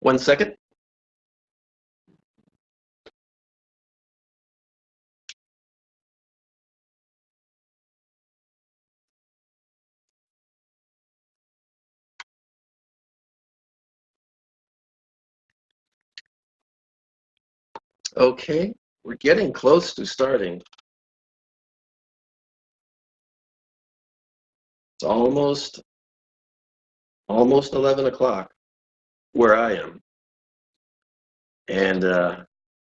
1 second. Okay, we're getting close to starting. It's almost 11 o'clock where I am. And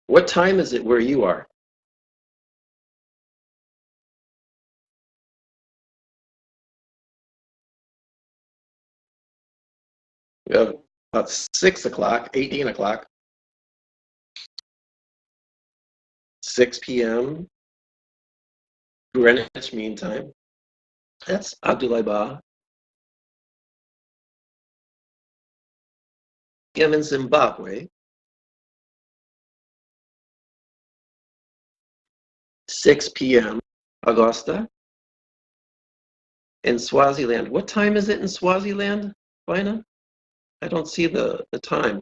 what time is it where you are? We have about 6 o'clock, 18 o'clock, 6 p.m. Greenwich Mean Time. That's Abdullah Ba. I'm in Zimbabwe. 6 p.m. Augusta. In Swaziland. What time is it in Swaziland, Vina? I don't see the time.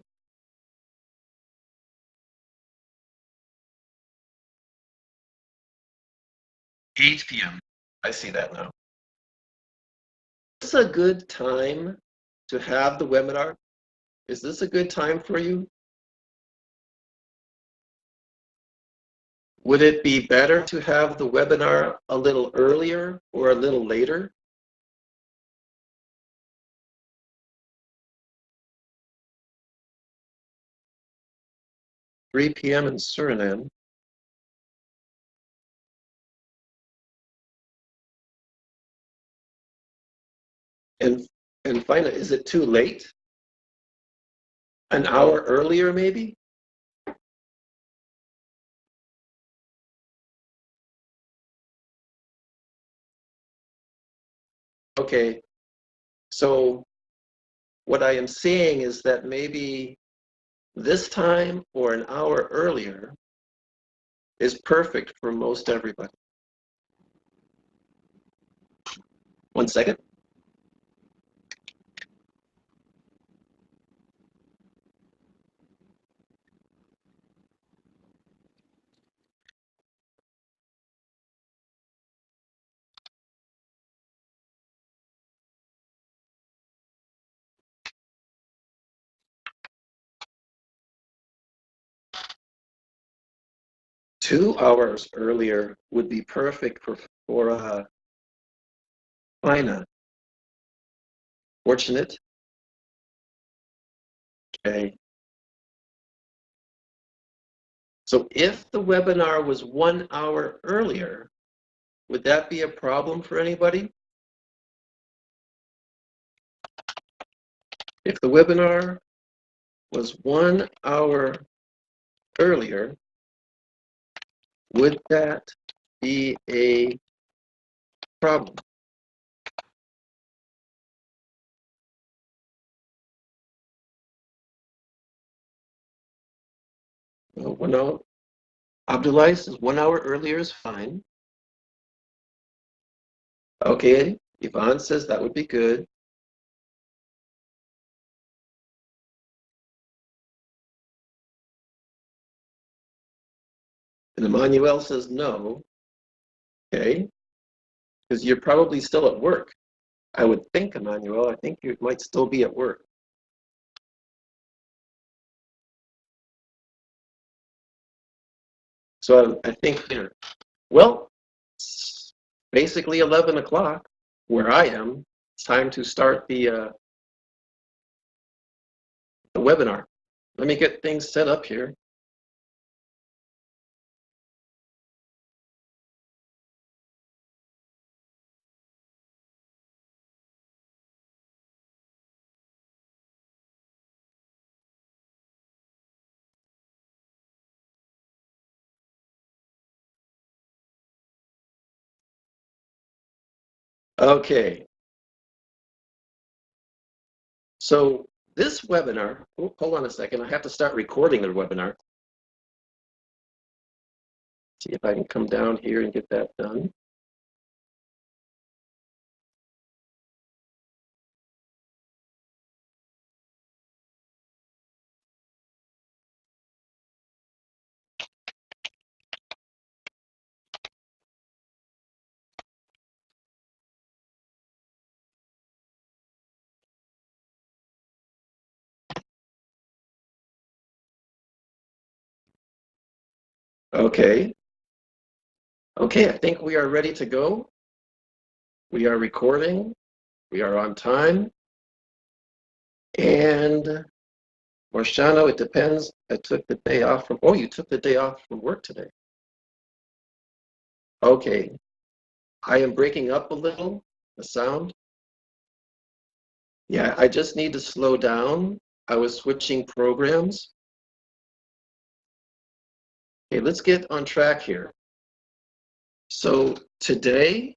8 p.m. I see that now. Is this a good time to have the webinar? Is this a good time for you? Would it be better to have the webinar a little earlier or a little later? Three p.m. in Suriname. And Fina, is it too late? An hour earlier, maybe? Okay, so what I am saying is that maybe this time or an hour earlier is perfect for most everybody. 1 second. Two hours earlier would be perfect for Fina. Fortunate. Okay. So if the webinar was 1 hour earlier, would that be a problem for anybody? If the webinar was 1 hour earlier, would that be a problem? Well, no. Abdullah says 1 hour earlier is fine. Okay, Yvonne says that would be good. And Emmanuel says no. Okay, because you're probably still at work. I would think, Emmanuel, I think you might still be at work. So I think here, well, it's basically 11 o'clock where I am. It's time to start the webinar. Let me get things set up here. Okay. So this webinar, oh, hold on a second. I have to start recording the webinar. See if I can come down here and get that done. Okay. Okay, I think we are ready to go. We are recording. We are on time. And Marciano, it depends. I took the day off from, oh, you took the day off from work today. Okay. I am breaking up a little, the sound. Yeah, I just need to slow down. I was switching programs. Okay, let's get on track here. So today,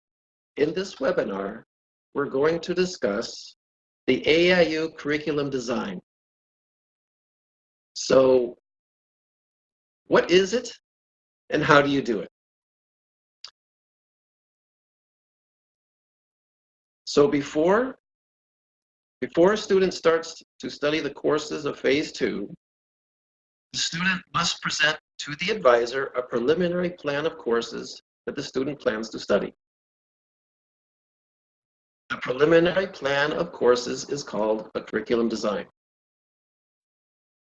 in this webinar, we're going to discuss the AIU curriculum design. So what is it and how do you do it? So before a student starts to study the courses of Phase 2, the student must present to the advisor a preliminary plan of courses that the student plans to study. The preliminary plan of courses is called a curriculum design.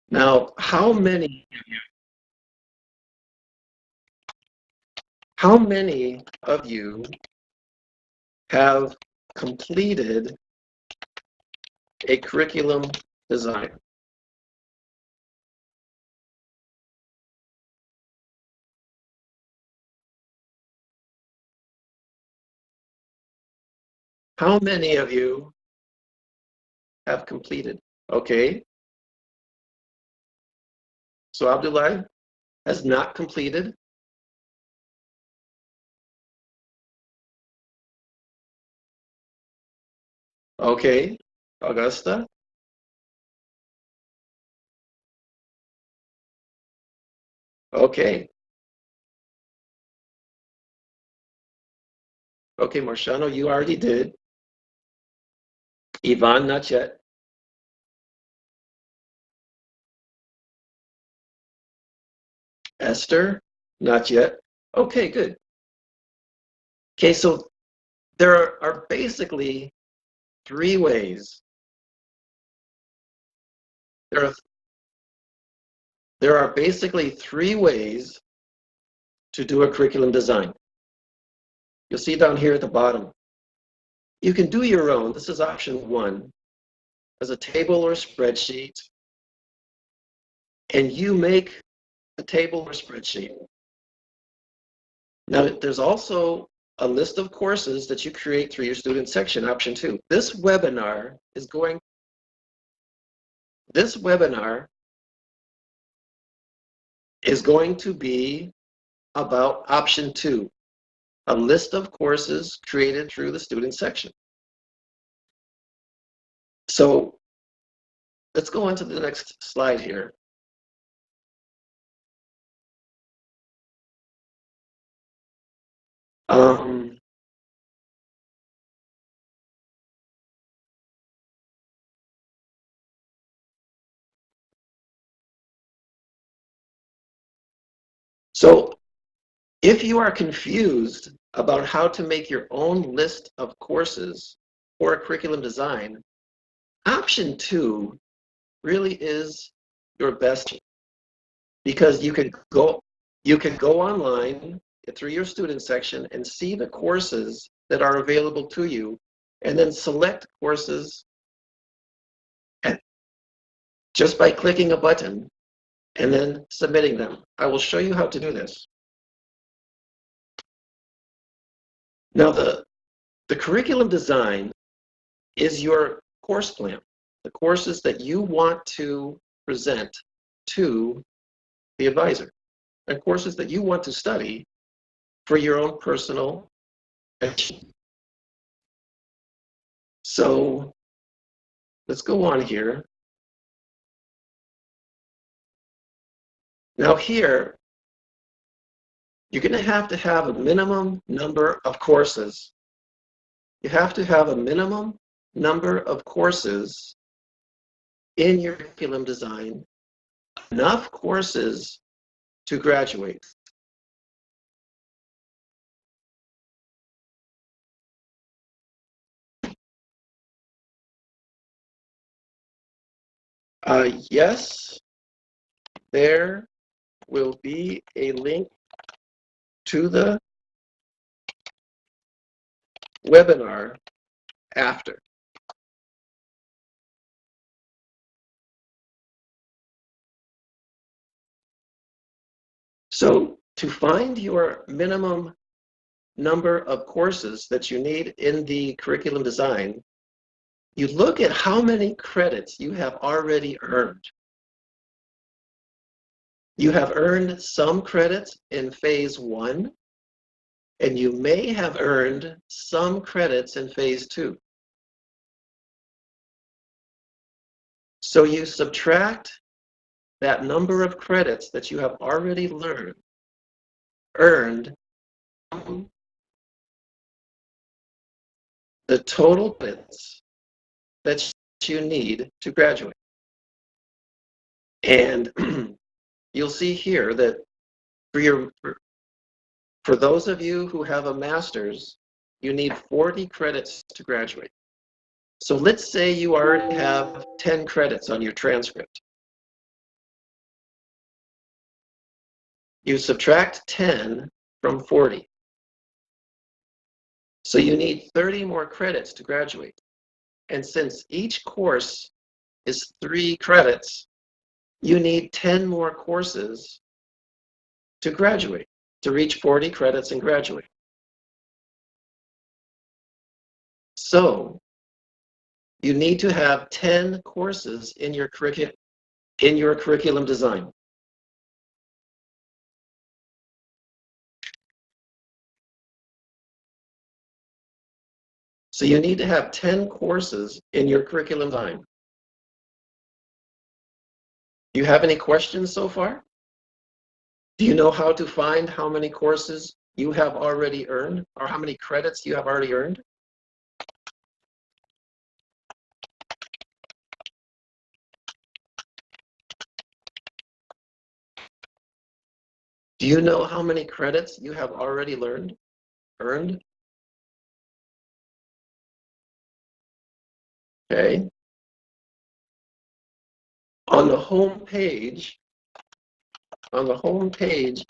Now, how many of you have completed a curriculum design? How many of you have completed? Okay. So Abdullah has not completed. Okay. Augusta? Okay. Okay, Marciano, you already did. Yvonne, not yet. Esther, not yet. Okay, good. Okay, so there are basically three ways. There are basically three ways to do a curriculum design. You'll see down here at the bottom. You can do your own. This is option 1, as a table or spreadsheet, and you make a table or spreadsheet. Now, there's also a list of courses that you create through your student section, option 2. This webinar is going to be about option 2, a list of courses created through the student section. So let's go on to the next slide here. So if you are confused about how to make your own list of courses for a curriculum design, option 2 really is your best, because you can go online through your student section and see the courses that are available to you, and then select courses just by clicking a button and then submitting them. I will show you how to do this. Now, the curriculum design is your course plan, the courses that you want to present to the advisor, and courses that you want to study for your own personal education. So let's go on here. Now here, you're going to have a minimum number of courses. You have to have a minimum number of courses in your curriculum design, enough courses to graduate. Yes, there will be a link to the webinar after. So to find your minimum number of courses that you need in the curriculum design, you look at how many credits you have already earned. You have earned some credits in phase 1, and you may have earned some credits in phase 2. So you subtract that number of credits that you have already earned from the total credits that you need to graduate. And you'll see here that for those of you who have a master's, you need 40 credits to graduate. So let's say you already have 10 credits on your transcript. You subtract 10 from 40. So you need 30 more credits to graduate. And since each course is 3 credits, you need 10 more courses to graduate, to reach 40 credits and graduate. So you need to have 10 courses in your curriculum design. So you need to have 10 courses in your curriculum design. Do you have any questions so far? Do you know how to find how many courses you have already earned, or how many credits you have already earned? Do you know how many credits you have already earned? Okay. On the home page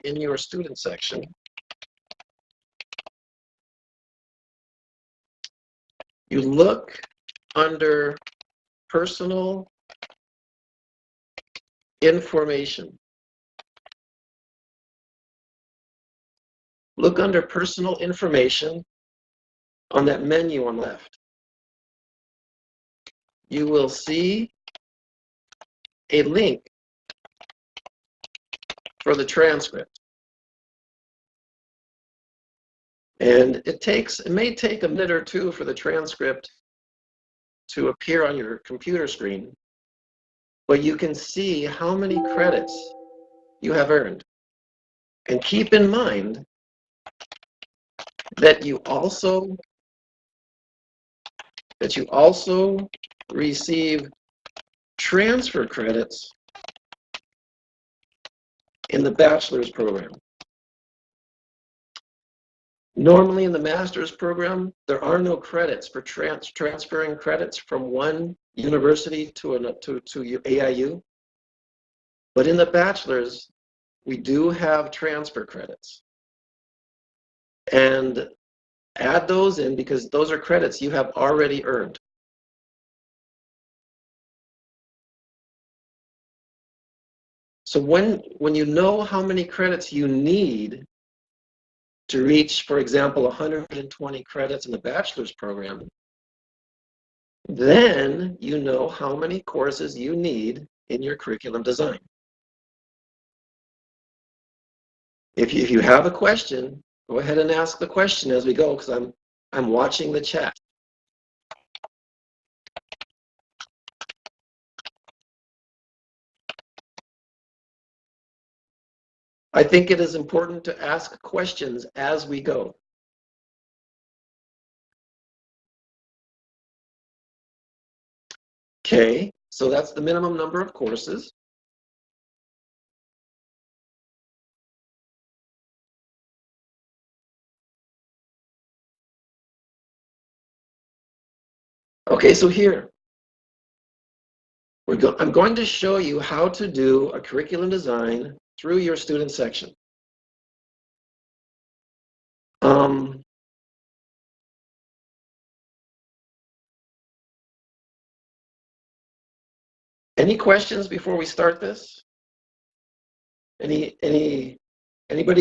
in your student section, you look under personal information. Look under personal information on that menu on the left. You will see a link for the transcript. And it may take a minute or two for the transcript to appear on your computer screen, but you can see how many credits you have earned. And keep in mind that you also receive transfer credits in the bachelor's program. Normally in the master's program, there are no credits for transferring credits from one university to AIU. But in the bachelor's, we do have transfer credits. And add those in because those are credits you have already earned. So when you know how many credits you need to reach, for example, 120 credits in the bachelor's program, then you know how many courses you need in your curriculum design. If you have a question, go ahead and ask the question as we go, because I'm watching the chat. I think it is important to ask questions as we go. Okay, so that's the minimum number of courses. Okay, so here, I'm going to show you how to do a curriculum design through your student section. Any questions before we start this? Anybody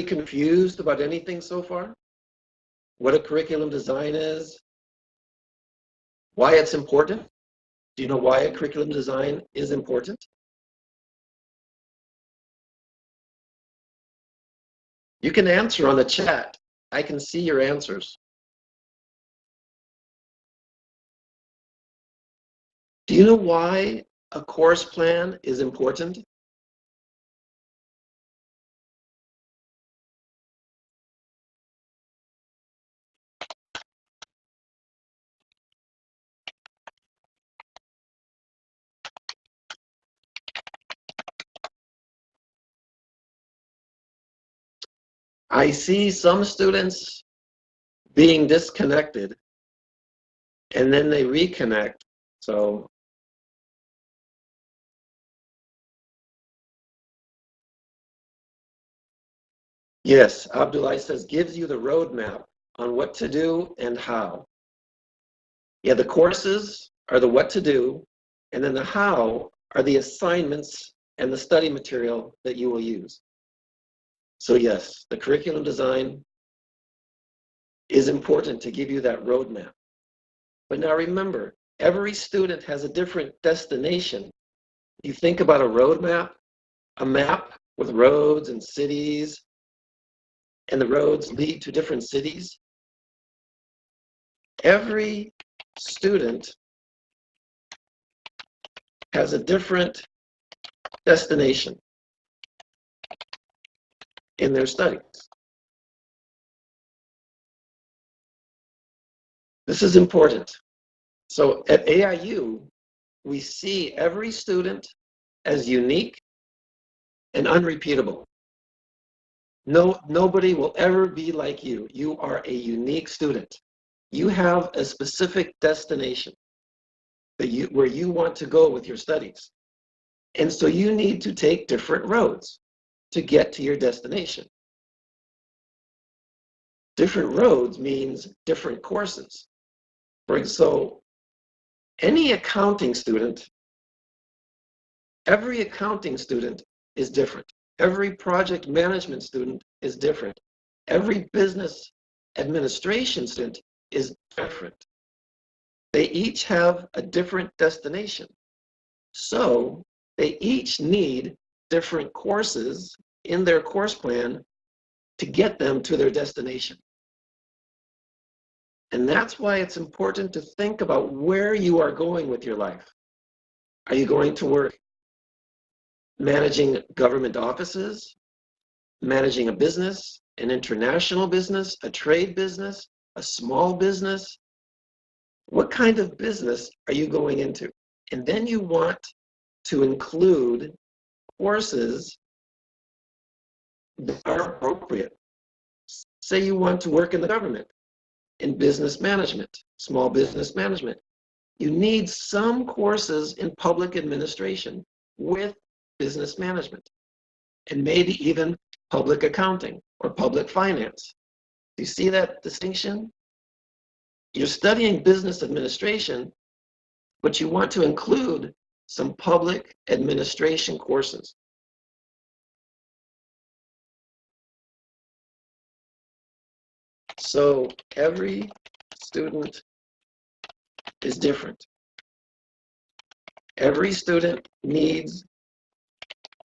confused about anything so far? What a curriculum design is? Why it's important? Do you know why a curriculum design is important? You can answer on the chat. I can see your answers. Do you know why a course plan is important? I see some students being disconnected and then they reconnect. So yes, Abdullah says gives you the roadmap on what to do and how. Yeah, the courses are the what to do, and then the how are the assignments and the study material that you will use. So yes, the curriculum design is important to give you that roadmap. But now remember, every student has a different destination. You think about a roadmap, a map with roads and cities, and the roads lead to different cities. Every student has a different destination in their studies. This is important. So at AIU, we see every student as unique and unrepeatable. Nobody will ever be like you. You are a unique student. You have a specific destination where you want to go with your studies. And so you need to take different roads to get to your destination. Different roads means different courses. So any accounting student, every accounting student is different. Every project management student is different. Every business administration student is different. They each have a different destination. So they each need different courses in their course plan to get them to their destination. And that's why it's important to think about where you are going with your life. Are you going to work managing government offices, managing a business, an international business, a trade business, a small business? What kind of business are you going into? And then you want to include courses that are appropriate. Say you want to work in the government, in business management, small business management. You need some courses in public administration with business management, and maybe even public accounting or public finance. Do you see that distinction? You're studying business administration, but you want to include some public administration courses. So every student is different. Every student needs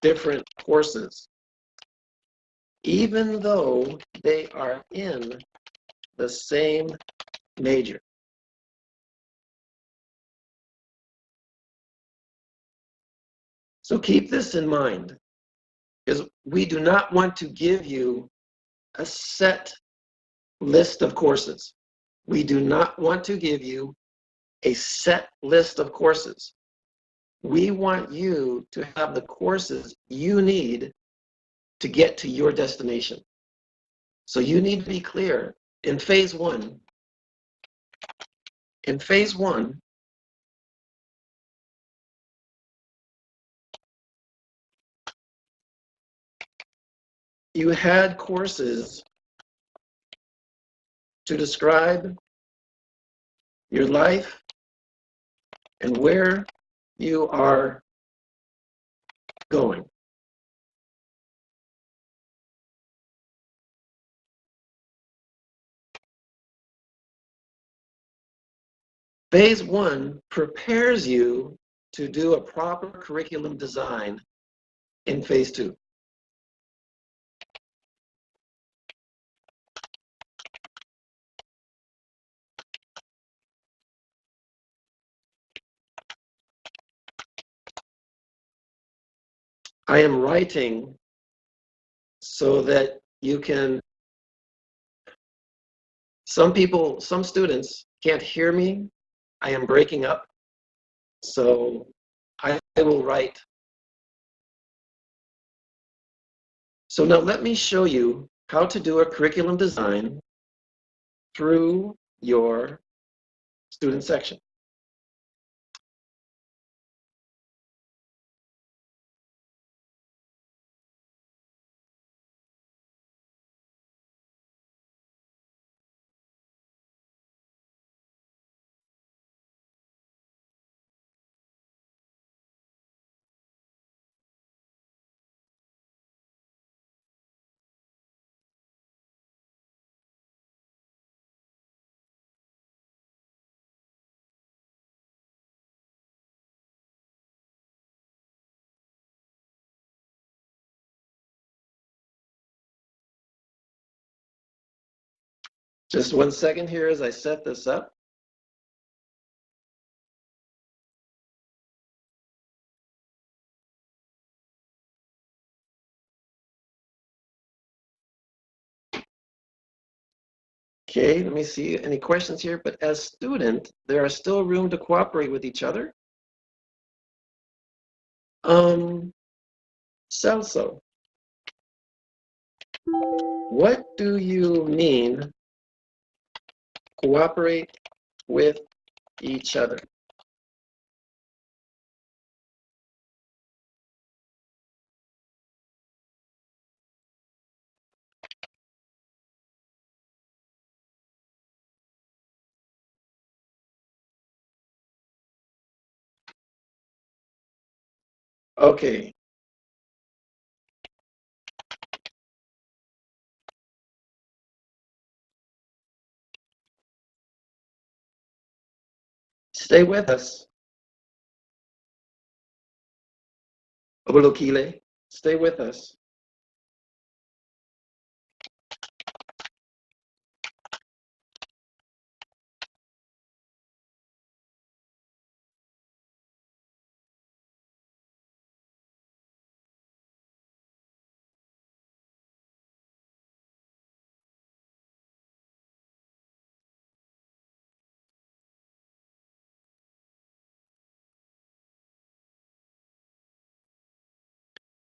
different courses, even though they are in the same major. So keep this in mind, because we do not want to give you a set list of courses. We do not want to give you a set list of courses. We want you to have the courses you need to get to your destination. So you need to be clear. In phase one, you had courses to describe your life and where you are going. Phase one prepares you to do a proper curriculum design in phase two. I am writing so that you can, some students can't hear me. I am breaking up. So I will write. So now let me show you how to do a curriculum design through your student section. Just 1 second here as I set this up. Okay, let me see any questions here. But as student, there are still room to cooperate with each other. Celso, what do you mean cooperate with each other? Okay. Stay with us. Obolokile, stay with us.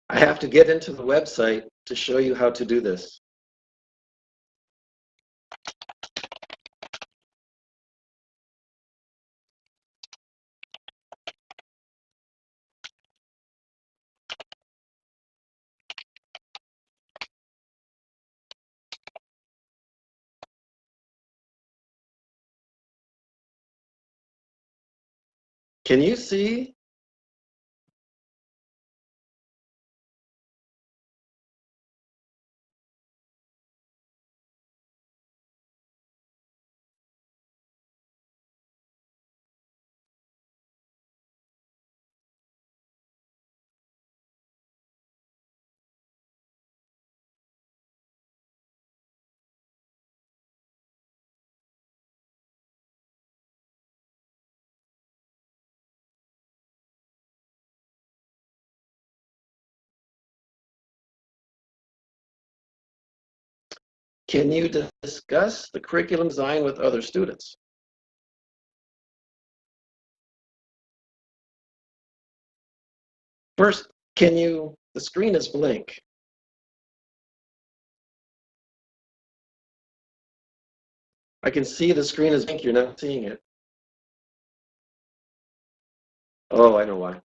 I have to get into the website to show you how to do this. Can you see? Can you discuss the curriculum design with other students? First, the screen is blank. I can see the screen is blank, you're not seeing it. Oh, I know why.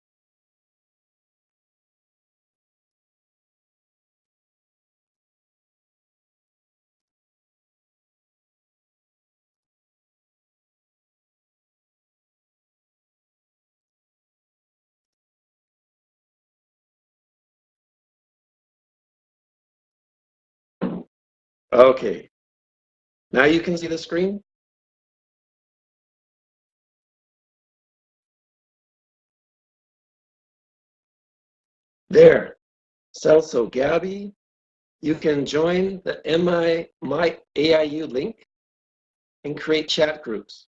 Okay. Now you can see the screen? There. Celso Gabby, you can join the My AIU link and create chat groups.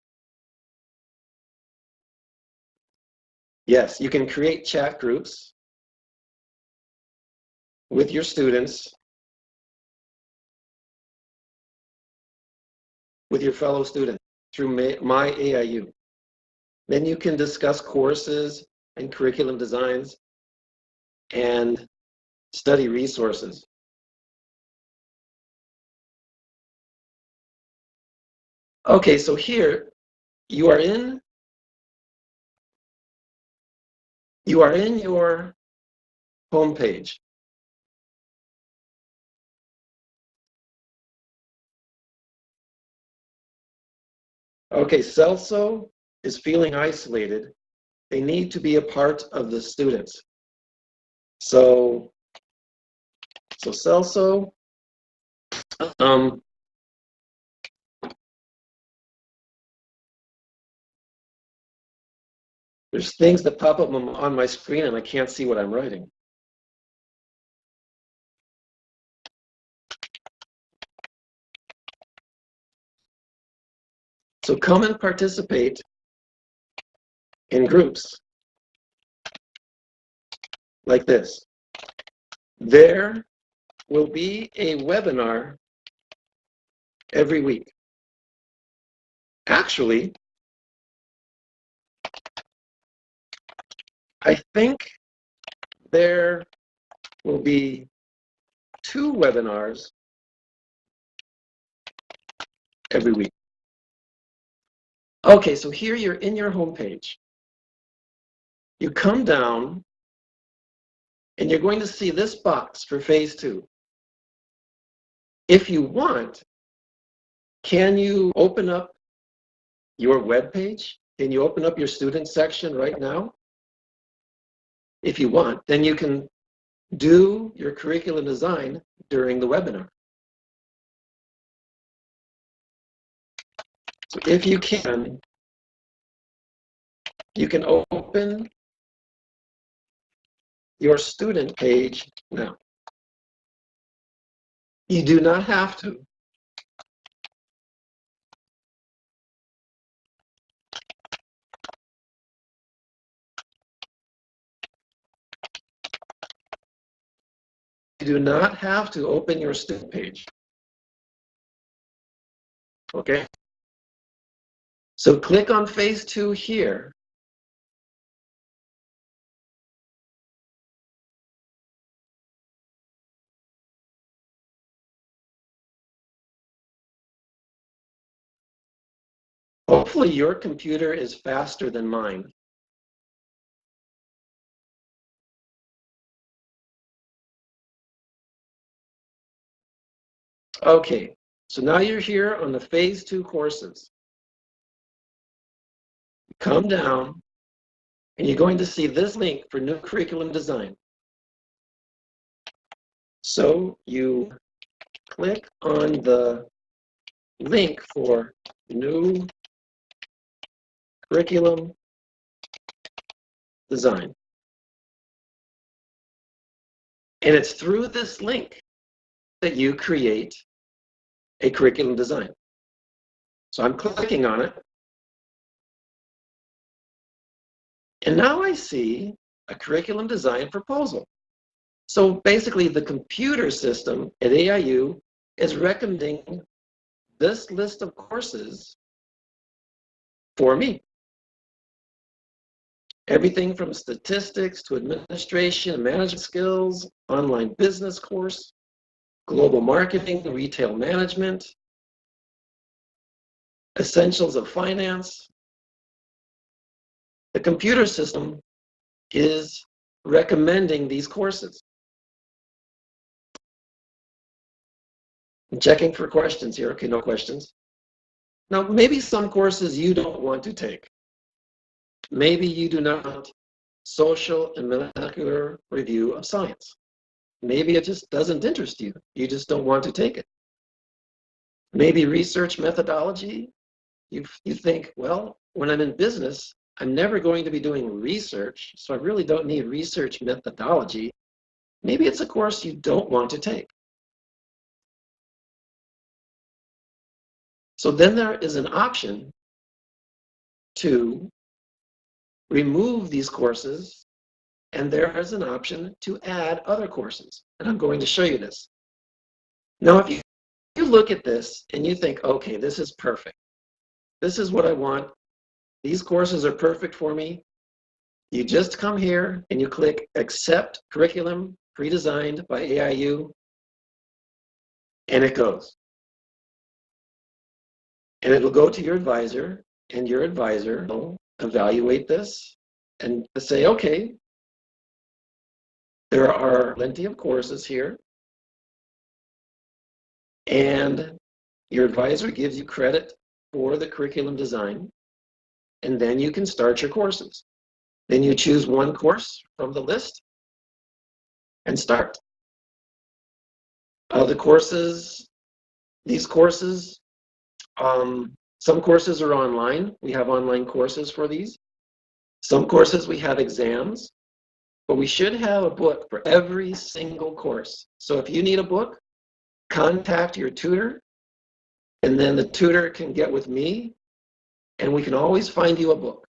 Yes, you can create chat groups with your students, with your fellow students through My AIU. Then you can discuss courses and curriculum designs and study resources. Okay, so here you are in your homepage. Okay, Celso is feeling isolated. They need to be a part of the students. So Celso, there's things that pop up on my screen and I can't see what I'm writing. So come and participate in groups like this. There will be a webinar every week. Actually, I think there will be 2 webinars every week. Okay, so here you're in your homepage. You come down and you're going to see this box for phase 2. If you want, can you open up your web page? Can you open up your student section right now? If you want, then you can do your curriculum design during the webinar. So if you can open your student page now. You do not have to. You do not have to open your student page. Okay? So click on phase 2 here. Hopefully your computer is faster than mine. Okay, so now you're here on the phase 2 courses. Come down and you're going to see this link for new curriculum design. So you click on the link for new curriculum design. And it's through this link that you create a curriculum design. So I'm clicking on it. And now I see a curriculum design proposal. So basically the computer system at AIU is recommending this list of courses for me. Everything from statistics to administration and management skills, online business course, global marketing, retail management, essentials of finance. The computer system is recommending these courses. I'm checking for questions here. Okay, no questions. Now, maybe some courses you don't want to take. Maybe you do not want social and molecular review of science. Maybe it just doesn't interest you. You just don't want to take it. Maybe research methodology. You think, well, when I'm in business, I'm never going to be doing research, so I really don't need research methodology. Maybe it's a course you don't want to take. So then there is an option to remove these courses, and there is an option to add other courses. And I'm going to show you this. Now, if you look at this and you think, okay, this is perfect. This is what I want. These courses are perfect for me. You just come here and you click Accept Curriculum Pre-Designed by AIU, and it goes. And it'll go to your advisor, and your advisor will evaluate this and say, okay, there are plenty of courses here, and your advisor gives you credit for the curriculum design, and then you can start your courses. Then you choose one course from the list and start. These courses, some courses are online. We have online courses for these. Some courses we have exams, but we should have a book for every single course. So if you need a book, contact your tutor, and then the tutor can get with me, and we can always find you a book.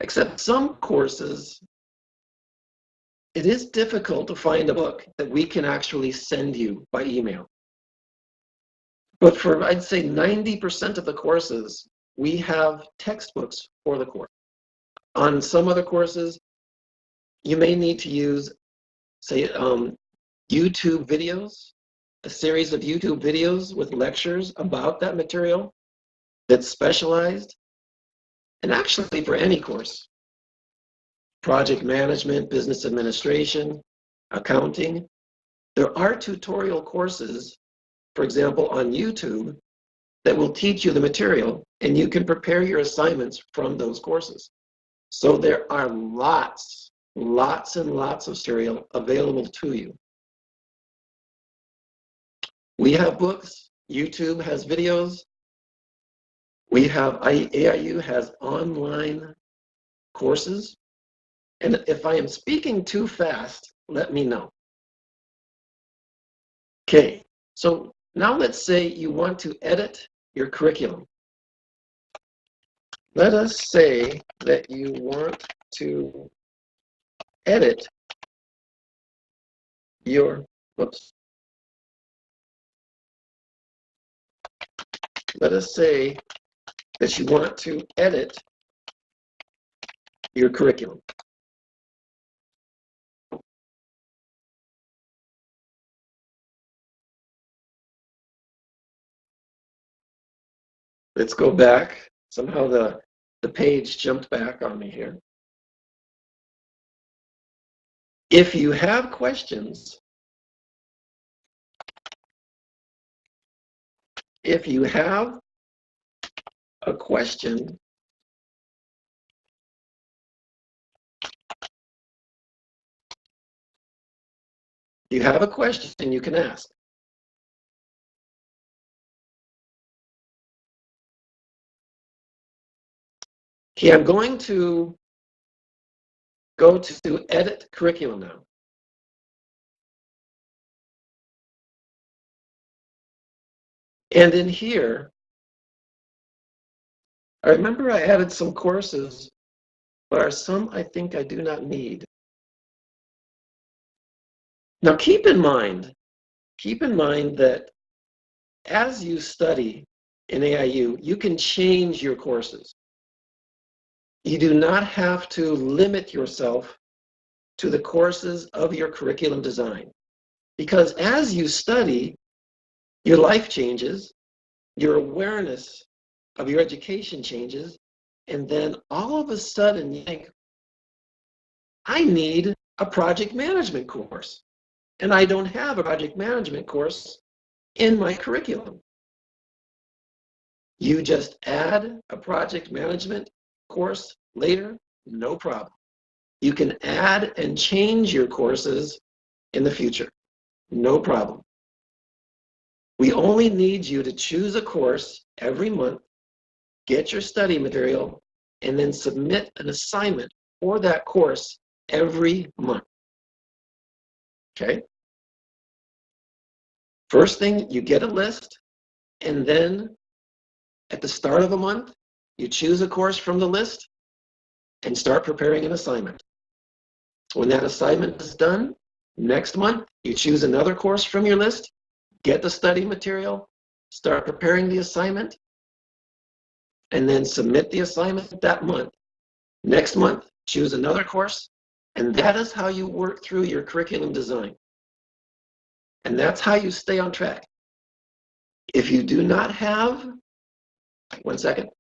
Except some courses, it is difficult to find a book that we can actually send you by email. But for, I'd say, 90% of the courses, we have textbooks for the course. On some other courses, you may need to use, say, YouTube videos, a series of YouTube videos with lectures about that material that's specialized. And actually, for any course, project management, business administration, accounting, there are tutorial courses, for example, on YouTube, that will teach you the material, and you can prepare your assignments from those courses. So there are lots and lots of material available to you. We have books, YouTube has videos, AIU has online courses, and if I am speaking too fast, let me know. Okay, so now let's say you want to edit your curriculum. Let us say that you want to edit your, let us say that you want to edit your curriculum. Let's go back. Somehow the page jumped back on me here. If you have questions, if you have a question, you can ask. Okay, I'm going to go to edit curriculum now. And in here, I remember I added some courses, but there are some I think I do not need. Now keep in mind that as you study in AIU, you can change your courses. You do not have to limit yourself to the courses of your curriculum design, because as you study, your life changes, your awareness of your education changes, and then all of a sudden you think, I need a project management course, and I don't have a project management course in my curriculum. You just add a project management course later, no problem. You can add and change your courses in the future, no problem. We only need you to choose a course every month, get your study material, and then submit an assignment for that course every month. Okay? First thing, you get a list, and then at the start of a month, you choose a course from the list and start preparing an assignment. When that assignment is done, next month, you choose another course from your list, get the study material, start preparing the assignment, and then submit the assignment that month. Next month, choose another course, and that is how you work through your curriculum design. And that's how you stay on track. If you do not have, one second.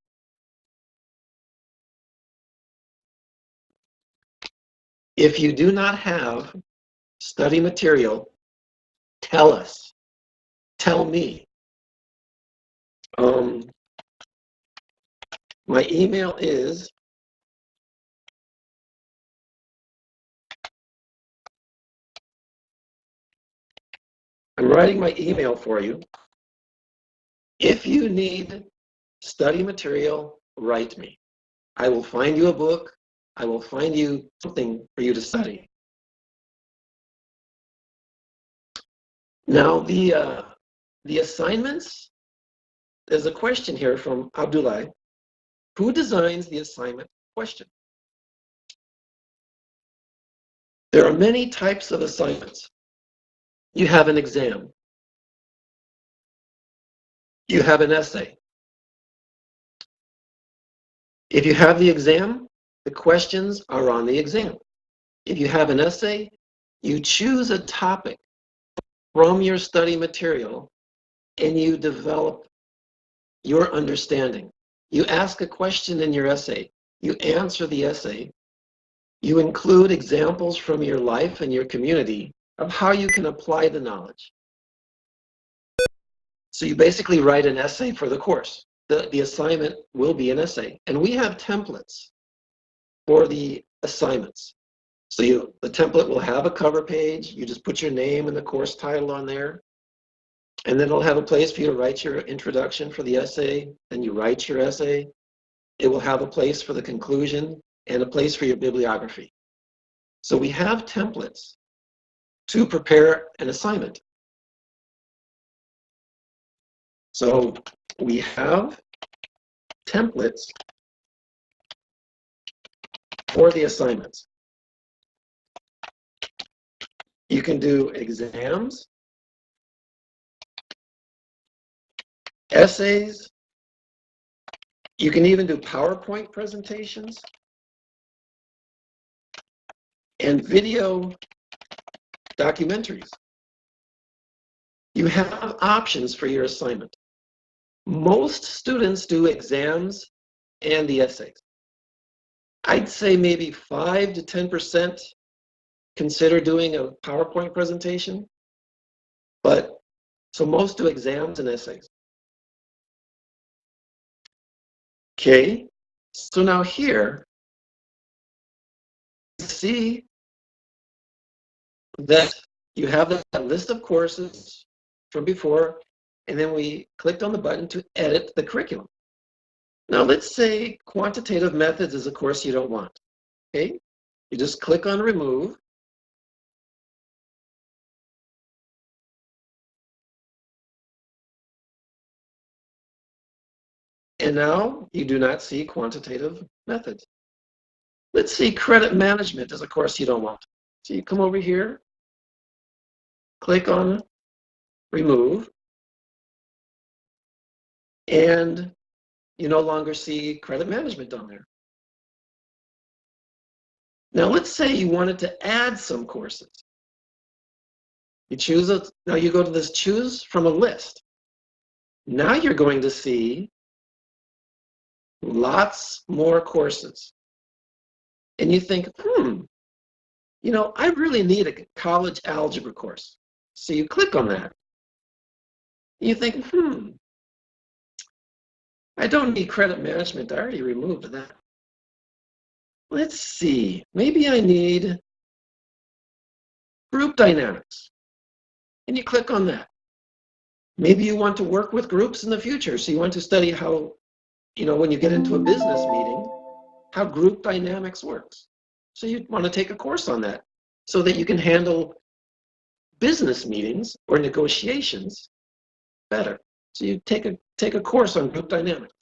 If you do not have study material, tell us. Tell me. My email is I'm writing my email for you. If you need study material, write me. I will find you a book. I will find you something for you to study. Now, the assignments, there's a question here from Abdullah. Who designs the assignment question? There are many types of assignments. You have an exam. You have an essay. If you have the exam, the questions are on the exam. If you have an essay, you choose a topic from your study material and you develop your understanding. You ask a question in your essay. You answer the essay. You include examples from your life and your community of how you can apply the knowledge. So you basically write an essay for the course. The assignment will be an essay. And we have templates for the assignments. So the template will have a cover page. You just put your name and the course title on there. And then it'll have a place for you to write your introduction for the essay. Then you write your essay. It will have a place for the conclusion and a place for your bibliography. So we have templates to prepare an assignment. So we have templates for the assignments. You can do exams, essays. You can even do PowerPoint presentations and video documentaries. You have options for your assignment. Most students do exams and the essays. I'd say maybe 5 to 10% consider doing a PowerPoint presentation, but so most do exams and essays. Okay, so now here, see that you have that list of courses from before, and then we clicked on the button to edit the curriculum. Now let's say quantitative methods is a course you don't want. Okay, you just click on remove. And now you do not see quantitative methods. Let's see credit management is a course you don't want. So you come over here, click on remove, and you no longer see credit management on there. Now let's say you wanted to add some courses. You choose now you go to this choose from a list. Now you're going to see lots more courses. And you think, you know, I really need a college algebra course. So you click on that. You think, I don't need credit management. I already removed that. Let's see, maybe I need group dynamics. And you click on that. Maybe you want to work with groups in the future. So you want to study how, when you get into a business meeting, how group dynamics works. So you want to take a course on that so that you can handle business meetings or negotiations better. So you take a course on group dynamics.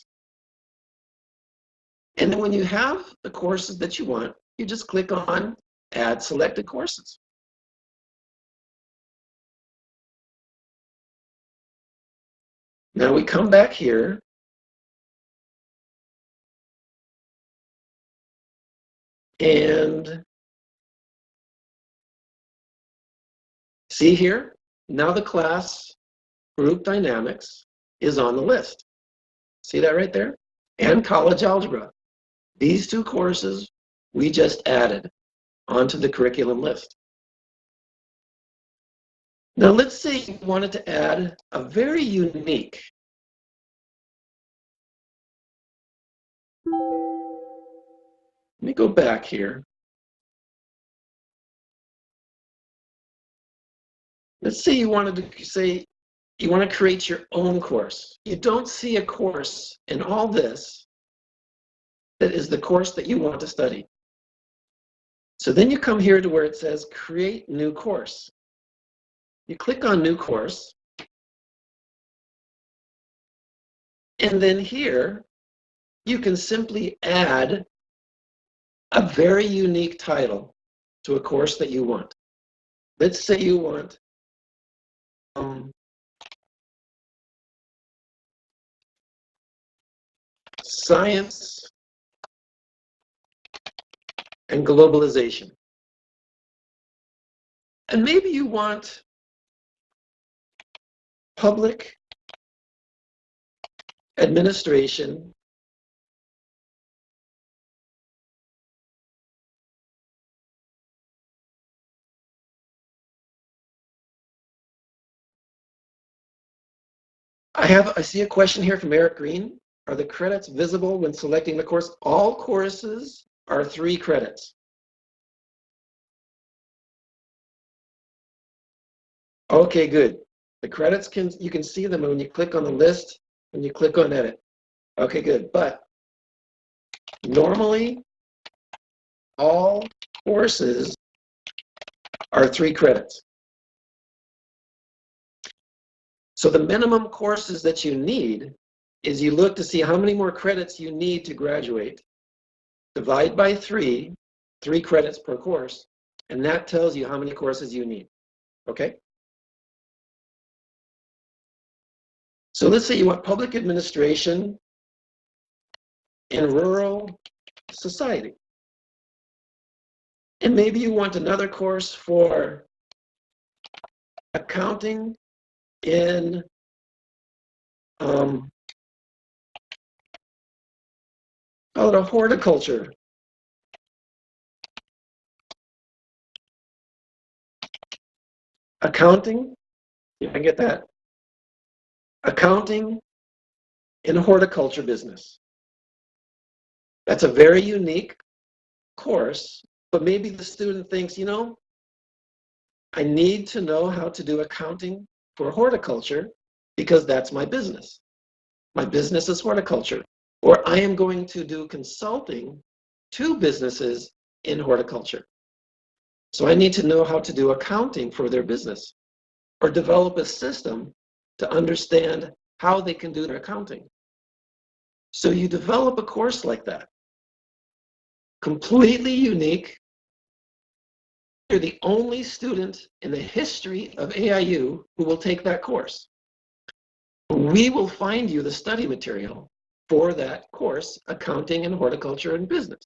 And then when you have the courses that you want, you just click on Add Selected Courses. Now we come back here. And see here, now the class Group Dynamics is on the list. See that right there? And College Algebra. These two courses we just added onto the curriculum list. Now let's say you wanted to add a very unique Let me go back here. Let's say you wanted to say you want to create your own course. You don't see a course in all this that is the course that you want to study. So then you come here to where it says Create New Course. You click on New Course. And then here, you can simply add a very unique title to a course that you want. Let's say you want Science and Globalization. And maybe you want Public Administration I see a question here from Eric Green. Are the credits visible when selecting the course? All courses are 3 credits. Okay, good. The credits you can see them when you click on the list, when you click on edit. Okay, good. But normally, all courses are 3 credits. So the minimum courses that you need is you look to see how many more credits you need to graduate. Divide by 3, 3 credits per course, and that tells you how many courses you need. Okay? So let's say you want Public Administration in Rural Society. And maybe you want another course for Accounting in call it a horticulture. Accounting, yeah, I get that. Accounting in a horticulture business. That's a very unique course, but maybe the student thinks, I need to know how to do accounting for horticulture because that's my business. My business is horticulture. Or I am going to do consulting to businesses in horticulture. So I need to know how to do accounting for their business or develop a system to understand how they can do their accounting. So you develop a course like that. Completely unique. You're the only student in the history of AIU who will take that course. We will find you the study material for that course, Accounting in Horticulture and Business.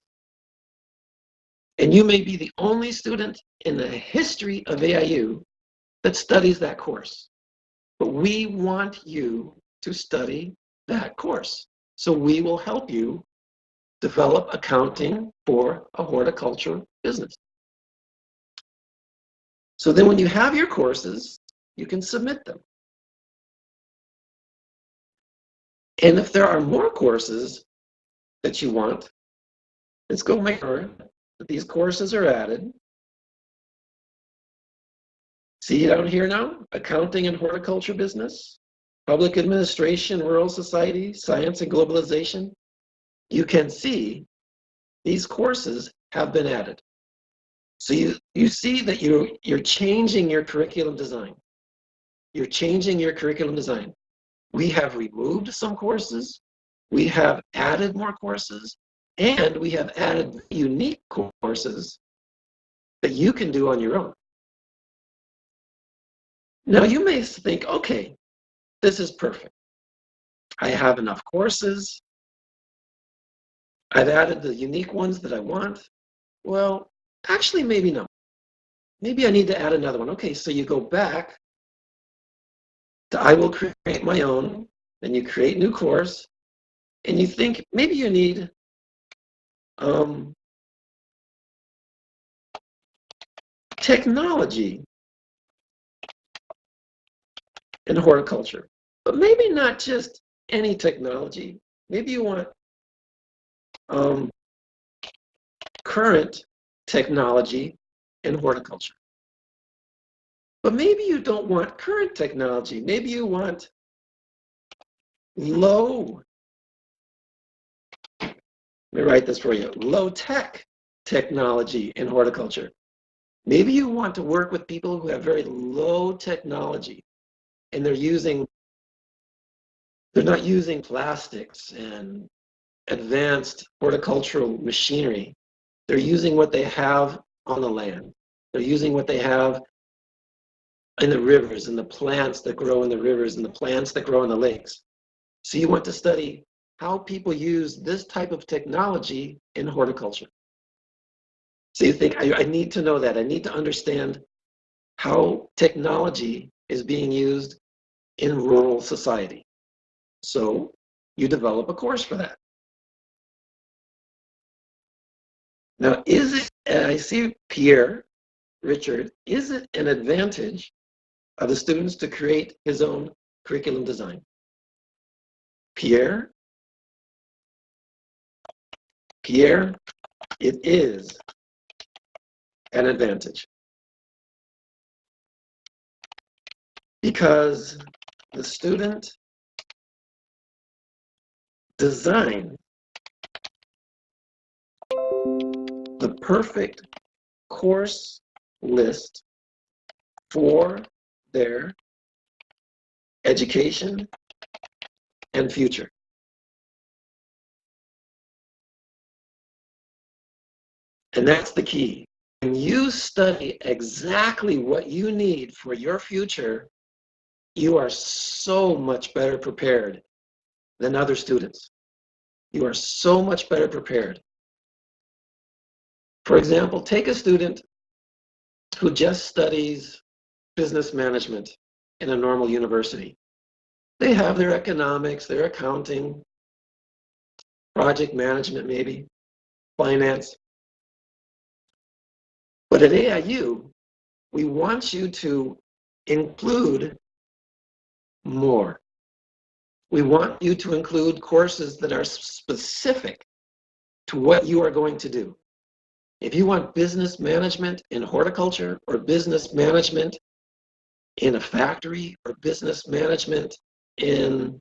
And you may be the only student in the history of AIU that studies that course. But we want you to study that course. So we will help you develop accounting for a horticulture business. So then when you have your courses, you can submit them. And if there are more courses that you want, let's go make sure that these courses are added. See down here now, Accounting and Horticulture Business. public administration, rural society, science and globalization, you can see these courses have been added. So you see that you're changing your curriculum design. You're changing your curriculum design. We have removed some courses, we have added more courses, and we have added unique courses that you can do on your own. Now you may think, okay, this is perfect. I have enough courses. I've added the unique ones that I want. Well, actually, maybe not. Maybe I need to add another one. Okay, so you go back to I will create my own, then you create new course, and you think maybe you need technology in horticulture, but maybe not just any technology. Maybe you want current technology in horticulture. But maybe you don't want current technology. Maybe you want low, let me write this for you, low-tech technology in horticulture. Maybe you want to work with people who have very low technology and they're not using plastics and advanced horticultural machinery. They're using what they have on the land. They're using what they have in the rivers and the plants that grow in the rivers and the plants that grow in the lakes. So you want to study how people use this type of technology in horticulture. So you think, I need to know that. I need to understand how technology is being used in rural society. So you develop a course for that. Now, I see Pierre, Richard, is it an advantage of the students to create his own curriculum design? Pierre, it is an advantage. Because the student designed the perfect course list for their education and future. And that's the key. When you study exactly what you need for your future, you are so much better prepared than other students. You are so much better prepared. For example, take a student who just studies business management in a normal university. They have their economics, their accounting, project management maybe, finance. But at AIU, we want you to include more. We want you to include courses that are specific to what you are going to do. If you want business management in horticulture or business management in a factory or business management in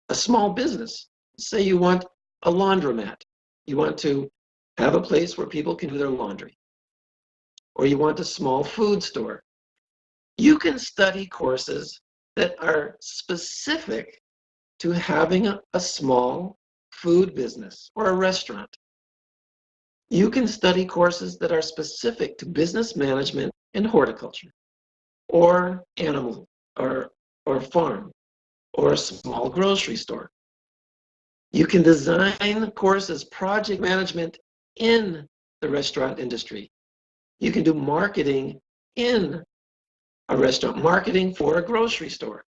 a small business, say you want a laundromat, you want to have a place where people can do their laundry, or you want a small food store, you can study courses that are specific to having a small food business or a restaurant. You can study courses that are specific to business management in horticulture, or animal, or farm, or a small grocery store. You can design courses, project management in the restaurant industry. You can do marketing in a restaurant, marketing for a grocery store.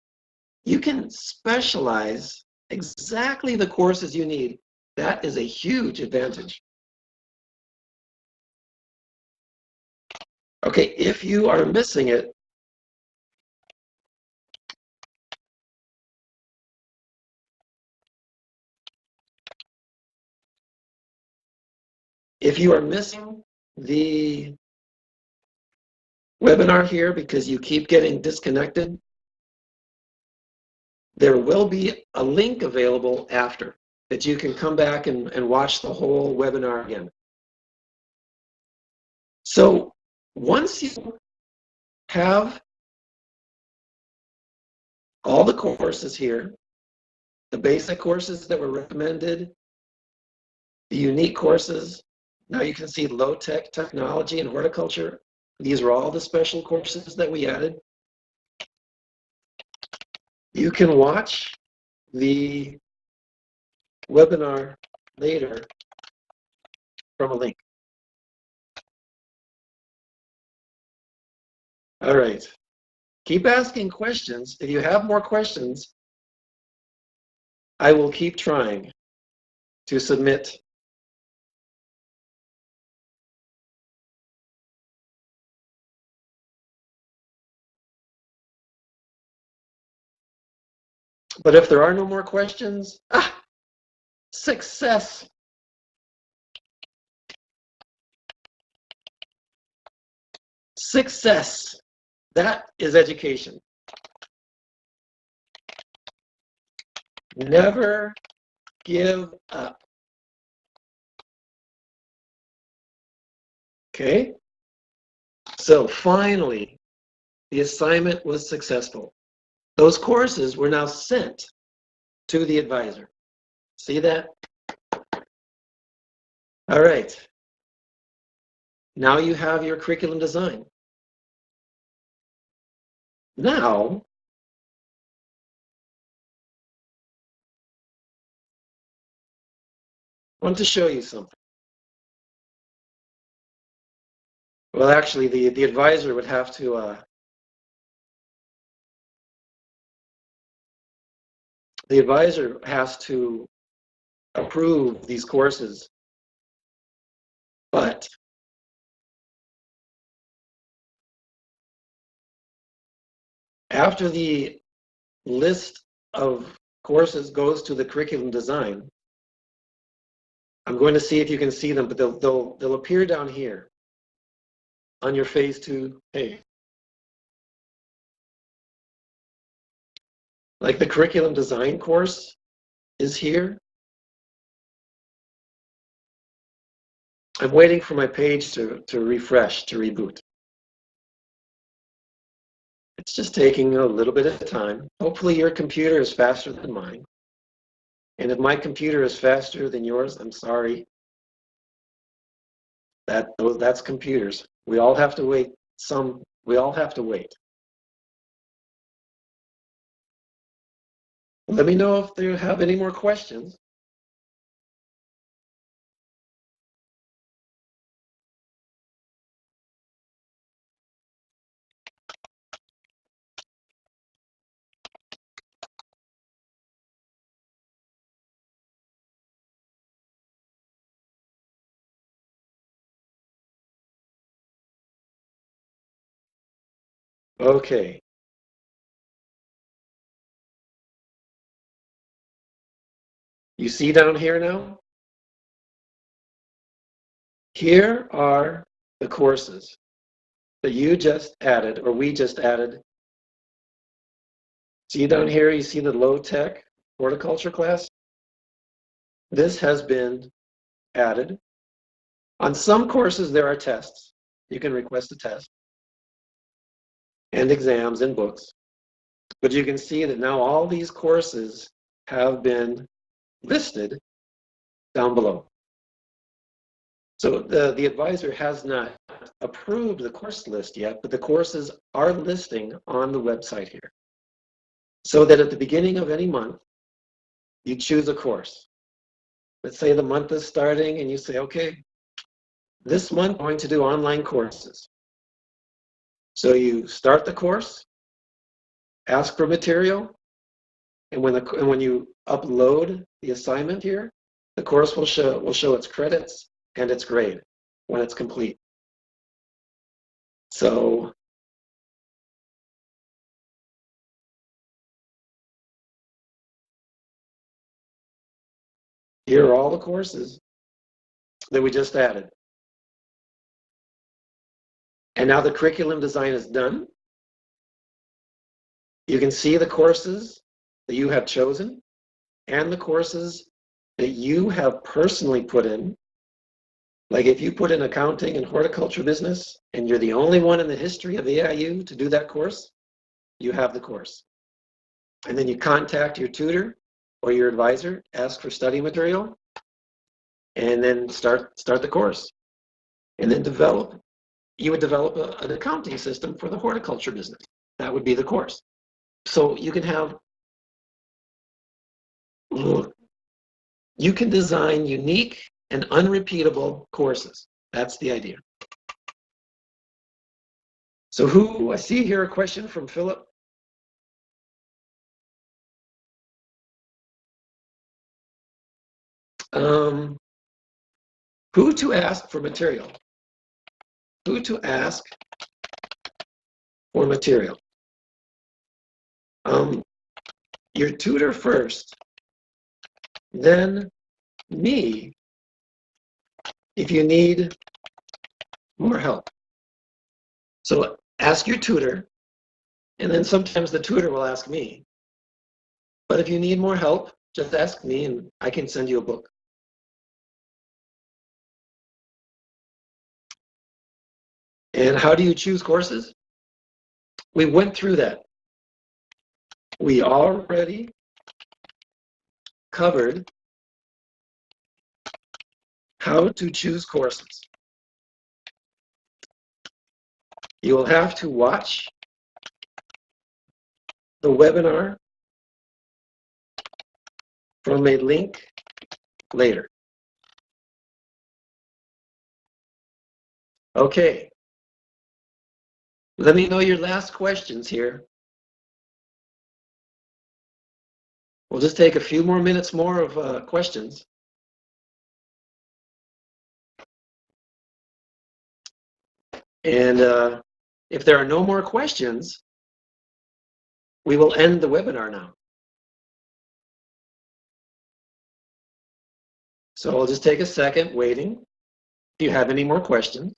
You can specialize exactly the courses you need. That is a huge advantage. Okay, if you are missing it, if you are missing the webinar here because you keep getting disconnected, there will be a link available after that you can come back and watch the whole webinar again. So once you have all the courses here, the basic courses that were recommended, the unique courses, now you can see low-tech technology and horticulture. These are all the special courses that we added. You can watch the webinar later from a link. All right. Keep asking questions. If you have more questions, I will keep trying to submit. But if there are no more questions, success. Success. That is education. Never give up. Okay? So finally, the assignment was successful. Those courses were now sent to the advisor. See that? All right. Now you have your curriculum design. Now, I want to show you something. Well, actually, the advisor would have to the advisor has to approve these courses. But after the list of courses goes to the curriculum design, I'm going to see if you can see them, but they'll appear down here on your phase 2 page. Like the curriculum design course is here. I'm waiting for my page to refresh, to reboot. It's just taking a little bit of time. Hopefully your computer is faster than mine. And if my computer is faster than yours, I'm sorry. That's computers. We all have to wait. We all have to wait. Let me know if you have any more questions. Okay. You see down here now? Here are the courses that you just added, or we just added. See down here, you see the low-tech horticulture class? This has been added. On some courses, there are tests. You can request a test and exams and books. But you can see that now all these courses have been listed down below. So the advisor has not approved the course list yet, but the courses are listing on the website here. So that at the beginning of any month, you choose a course. Let's say the month is starting and you say, okay, this month I'm going to do online courses. So you start the course, ask for material, and when you upload the assignment here, the course will show its credits and its grade when it's complete. So here are all the courses that we just added. And now the curriculum design is done. You can see the courses that you have chosen and the courses that you have personally put in. Like if you put in accounting and horticulture business and you're the only one in the history of AIU to do that course, you have the course. And then you contact your tutor or your advisor, ask for study material, and then start the course. And then you would develop an accounting system for the horticulture business. That would be the course. So you can design unique and unrepeatable courses. That's the idea. So I see here a question from Philip. Who to ask for material? Who to ask for material? Your tutor first, then me if you need more help. So ask your tutor, and then sometimes the tutor will ask me. But if you need more help, just ask me and I can send you a book. And how do you choose courses? We went through that. We already covered how to choose courses. You will have to watch the webinar from a link later. Okay. Let me know your last questions here. We'll just take a few more minutes more of questions. And if there are no more questions, we will end the webinar now. So I'll just take a second waiting. If you have any more questions.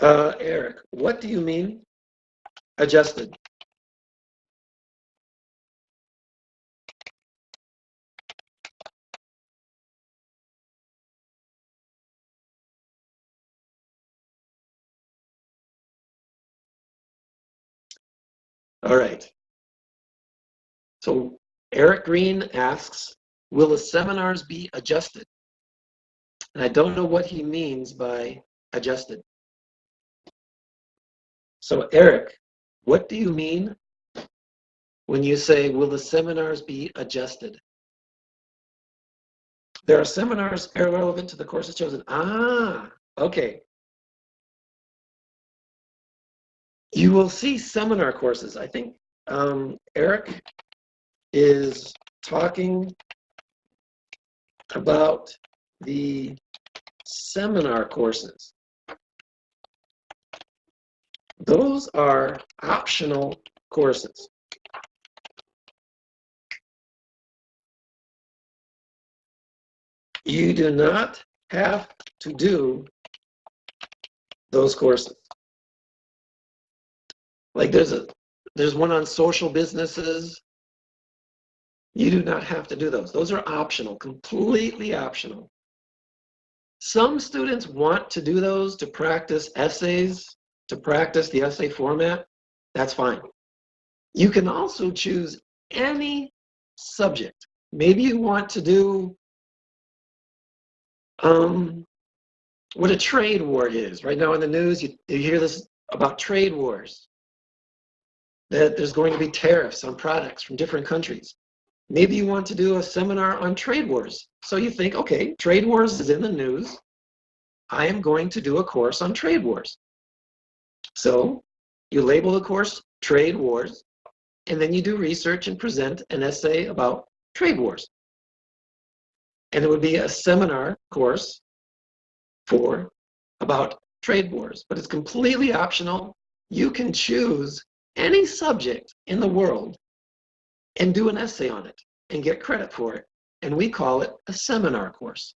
Eric, what do you mean adjusted? All right. So Eric Green asks, will the seminars be adjusted? And I don't know what he means by adjusted. So Eric, what do you mean when you say, will the seminars be adjusted? There are seminars irrelevant to the courses chosen. Ah, okay. You will see seminar courses. I think Eric is talking about the seminar courses. Those are optional courses. You do not have to do those courses. Like there's one on social businesses. You do not have to do those. Those are optional, completely optional. Some students want to do those to practice essays, to practice the essay format. That's fine. You can also choose any subject. Maybe you want to do what a trade war is. Right now in the news, you hear this about trade wars, that there's going to be tariffs on products from different countries. Maybe you want to do a seminar on trade wars. So you think, okay, trade wars is in the news. I am going to do a course on trade wars. So you label the course Trade Wars, and then you do research and present an essay about trade wars. And it would be a seminar course about trade wars, but it's completely optional. You can choose any subject in the world and do an essay on it and get credit for it. And we call it a seminar course.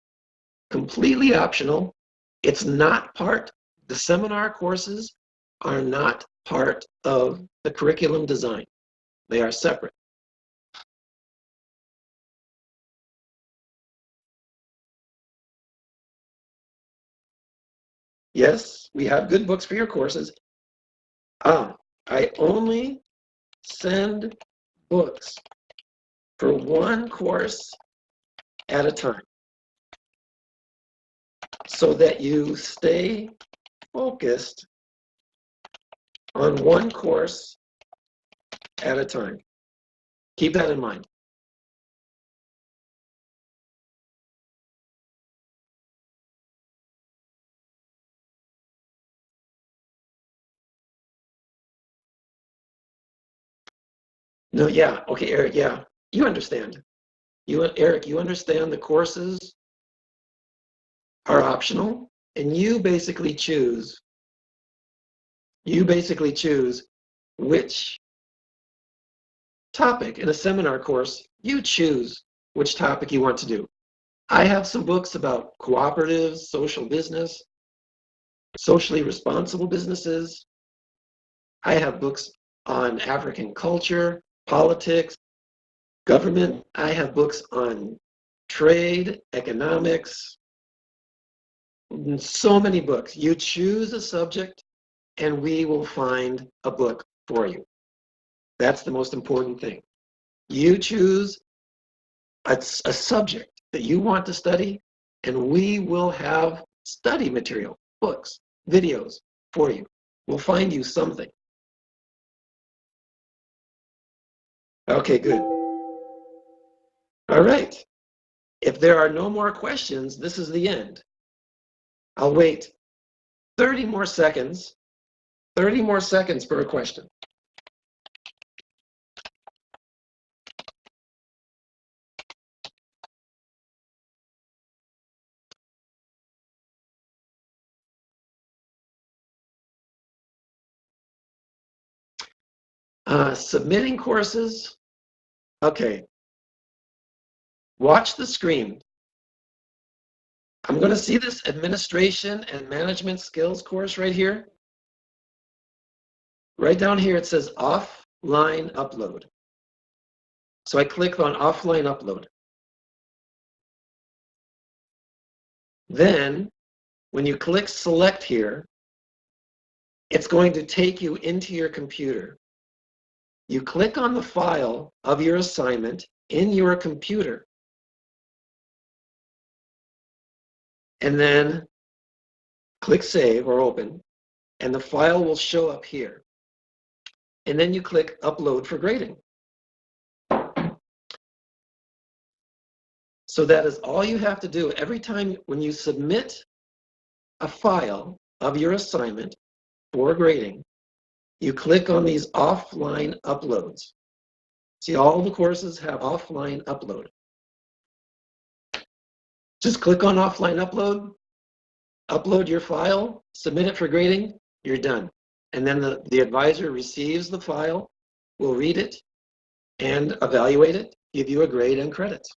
Completely optional. It's not the seminar courses are not part of the curriculum design. They are separate. Yes, we have good books for your courses. I only send books for one course at a time so that you stay focused on one course at a time. Keep that in mind. No, yeah, okay, Eric, yeah, you understand. Eric, you understand the courses are optional, and you basically choose which topic in a seminar course, you choose which topic you want to do. I have some books about cooperatives, social business, socially responsible businesses. I have books on African culture, politics, government. I have books on trade, economics, so many books. You choose a subject and we will find a book for you. That's the most important thing. You choose a subject that you want to study, and we will have study material, books, videos for you. We'll find you something. Okay, good. All right. If there are no more questions, this is the end. I'll wait 30 more seconds, 30 more seconds for a question. Submitting courses. Okay. Watch the screen. I'm going to see this administration and management skills course right here. Right down here, it says offline upload. So I click on offline upload. Then, when you click select here, it's going to take you into your computer. You click on the file of your assignment in your computer. And then click save or open, and the file will show up here. And then you click upload for grading. So that is all you have to do. Every time when you submit a file of your assignment for grading, you click on these offline uploads. See, all the courses have offline upload. Just click on offline upload, upload your file, submit it for grading, you're done. And then the advisor receives the file, will read it, and evaluate it, give you a grade and credits.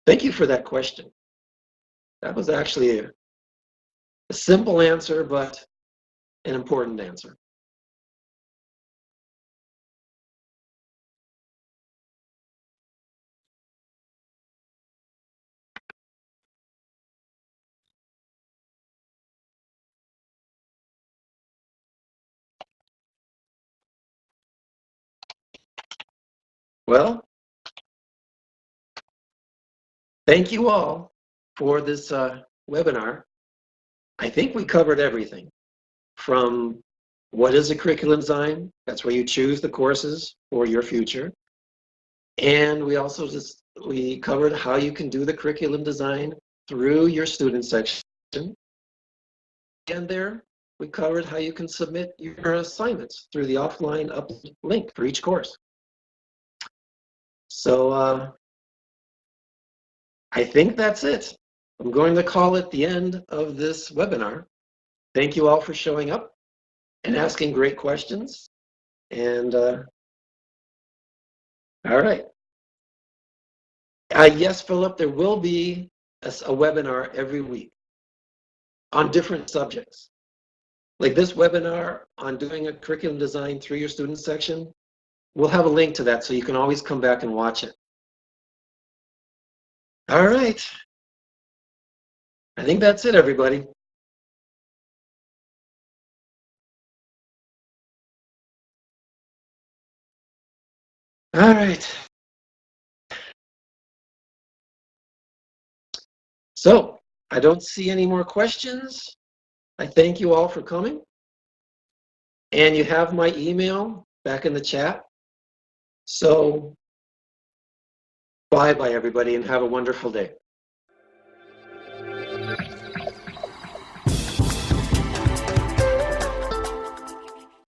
Thank you for that question. That was actually a simple answer, but an important answer. Well, thank you all for this webinar. I think we covered everything from what is a curriculum design, that's where you choose the courses for your future. And we also we covered how you can do the curriculum design through your student section. And there we covered how you can submit your assignments through the offline upload link for each course. So I think that's it. I'm going to call it the end of this webinar. Thank you all for showing up and asking great questions. And all right. Yes, Philip, there will be a webinar every week on different subjects. like this webinar on doing a curriculum design through your student section, we'll have a link to that so you can always come back and watch it. All right. I think that's it, everybody. All right. So I don't see any more questions. I thank you all for coming. And you have my email back in the chat. So bye-bye, everybody, and have a wonderful day.